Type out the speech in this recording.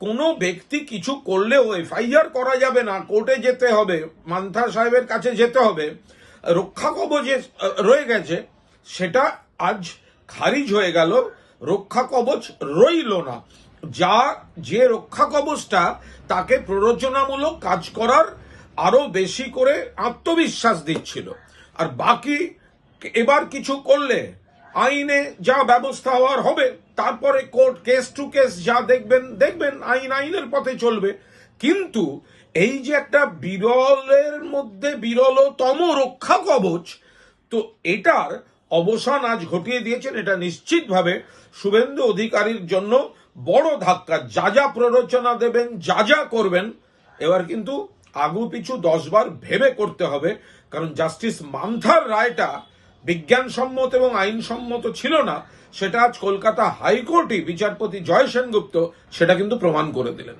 কোনো ব্যক্তি কিছু করলেও এফআইআর করা যাবে না, কোর্টে যেতে হবে, মান্থা সাহেবের কাছে যেতে হবে, রক্ষা কবচ রয়ে গেছে, সেটা আজ খারিজ হয়ে গেল। রক্ষা কবচ রইল না। যে রক্ষা কবচটা তাকে প্ররোচনামূলক কাজ করার আরো বেশি করে আত্মবিশ্বাস দিচ্ছিল। আর বাকি এবার কিছু করলে আইনে যা ব্যবস্থা হওয়ার হবে, তারপরে কোর্ট কেস টু কেস যা দেখবেন আইনের পথে চলবে। কিন্তু এই যে একটা বিরলের মধ্যে বিরলতম রক্ষা কবচ, তো এটার অবসান আজ ঘটিয়ে দিয়েছেন। এটা নিশ্চিতভাবে শুভেন্দু অধিকারীর জন্য বড় ধাক্কা। যা প্ররোচনা দেবেন, যা করবেন, এবার কিন্তু আগু পিছু 10 বার ভেবে করতে হবে। কারণ জাস্টিস মান্থার রায়টা বিজ্ঞানসম্মত এবং আইনসম্মত ছিল না, সেটা আজ কলকাতা হাইকোর্টে বিচারপতি জয় সেনগুপ্ত সেটা কিন্তু প্রমাণ করে দিলেন।